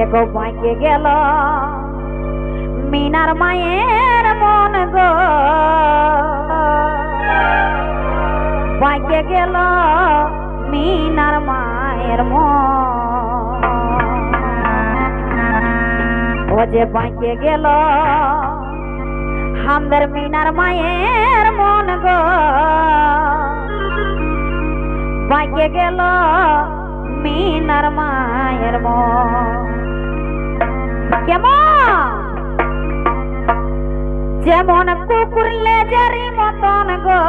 এগো বাইকে গেল মিনার মায়ের মন গো, বাইকে গেল মিনার মায়ের মন। ও যে বাইকে গেল আমাদের মিনার মায়ের মন গো, বাইকে গেল মিনার মায়ের মন। কেমন যেমন কুকুর লেজারি মতন গো,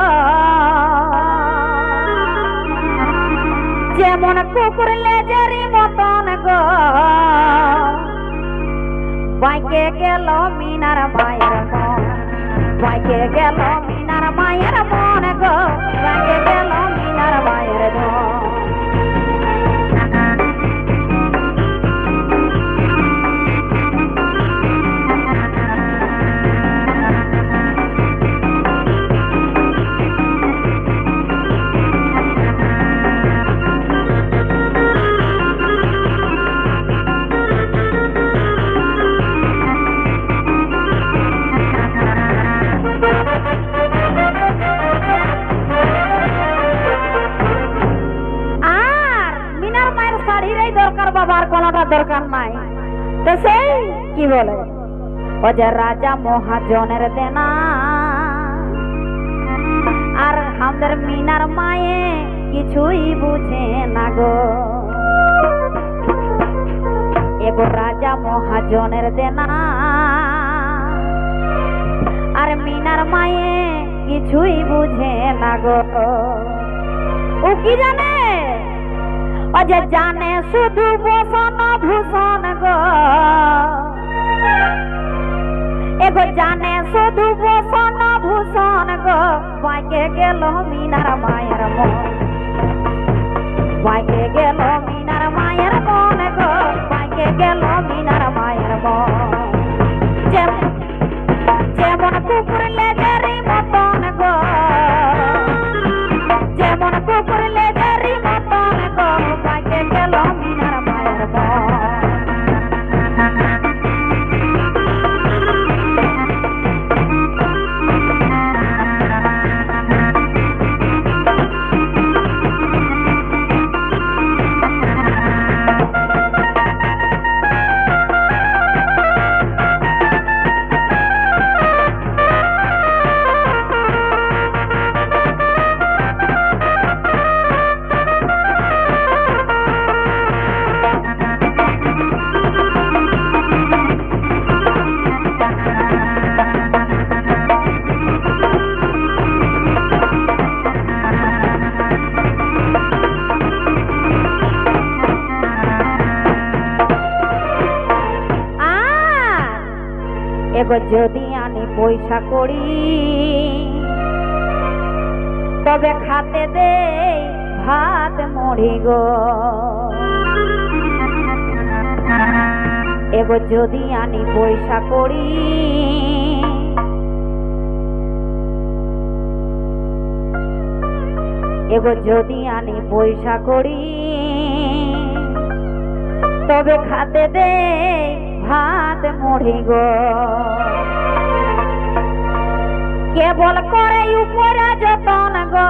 যেমন কুকুর লেজারি মতন গো, বাইকে গেল মিনার মায়ের মন, বাইকে গেল মিনার মায়ের মন গো, বাইকে গেল মিনার মায়ের মন। দরকার বাবার কোনটা দরকার নাই, তো সেই কি বলে ও যে রাজা মহাজনের দেনা, আর আমাদের মিনার মায়ে কিছুই বুঝে না গো। এগো রাজা মহাজনের দেনা, আর মিনার মায়ে কিছুই বুঝে না গো। ও কি জানে, ও যে জানে শুধু বসন ভূষণ গো, এগো জানে শুধু বসন ভূষণ গো, বাইকে গেল মিনার মায়ের মন, বাইকে গেল মিনার মায়ের মন গো, বাইকে গেল মিনার মায়ের মন। যেমন কুকুর লেজারি মতন গো, যেমন কুকুর লেজারি মতন গো, বাইকে গেল মিনার মায়ের মন। এগো যদি আনি পয়সা করি, তবে খাতে দে ভাত মুড়ি গো। এগো যদি আনি পয়সা করি, এগো যদি আনি পয়সা করি, তবে খাতে দে ভাত মুড়ি গো। কেবল করে উপরে যতন গো,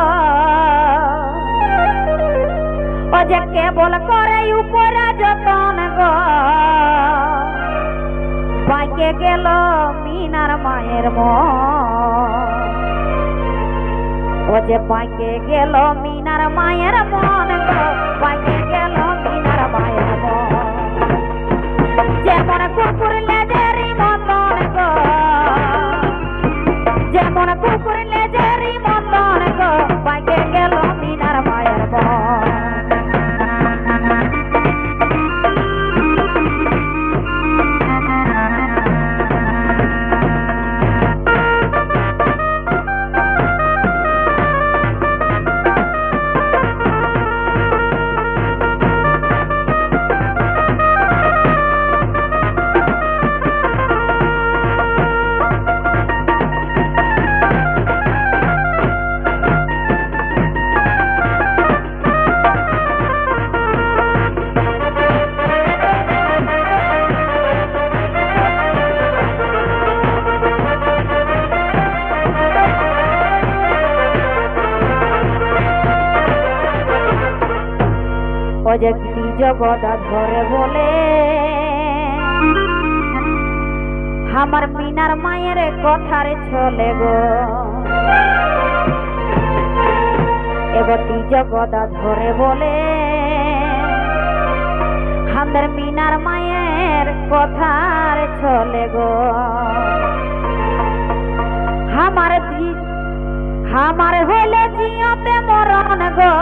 ও যে কেবল করে উপরে যতন গো, বাইকে গেল মিনার মায়ের মন। ও যে বাইকে গেল মিনার মায়ের মন গো, বাইকে গেল মিনার মায়ের মন। যেমন কুকুর লেজারি মতন গো, যেমন কুকুর লেজারি মতন গো, বাইকে গেল মিনার মায়ের মন। যে জগদা ধরে বলে আমার মিনার মায়ের কথার চলে গো এগতি জগদা ধরে বলে আমাদের মিনার মায়ের কথার চলে গো আমার হলে জিয়তে মরণ গো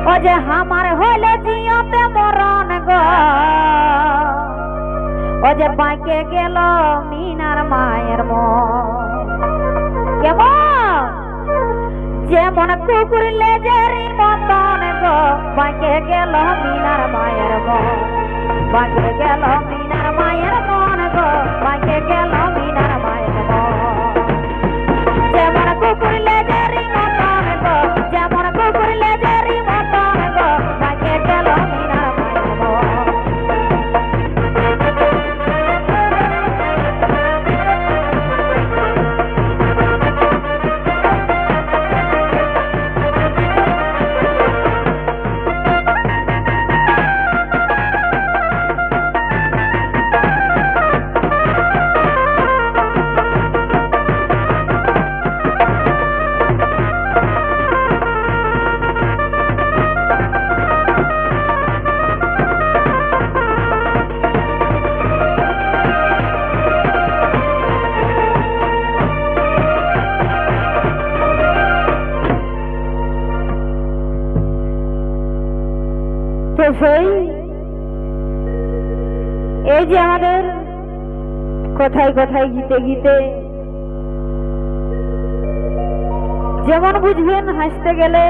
ও যে আমার হলে জিয়তে মরণ গো ও যে বাঁকে গেল মিনার মায়ের মন কেমন যেমন কুকুর লেজেরি মতন গো বাঁকে গেল মিনার মায়ের মন বাঁকে গেল মিনার মায়ের মন গো বাঁকে গেল মিনার মায়ের মন যেমন কুকুর লেজেরি মতন গো যেমন কুকুর লেজেরি মতন গো বাঁকে গেল মিনার মায়ের মন তো সেই এই যে আমাদের কথায় কথায় গীতে গীতে যেমন বুঝবেন হাসতে গেলে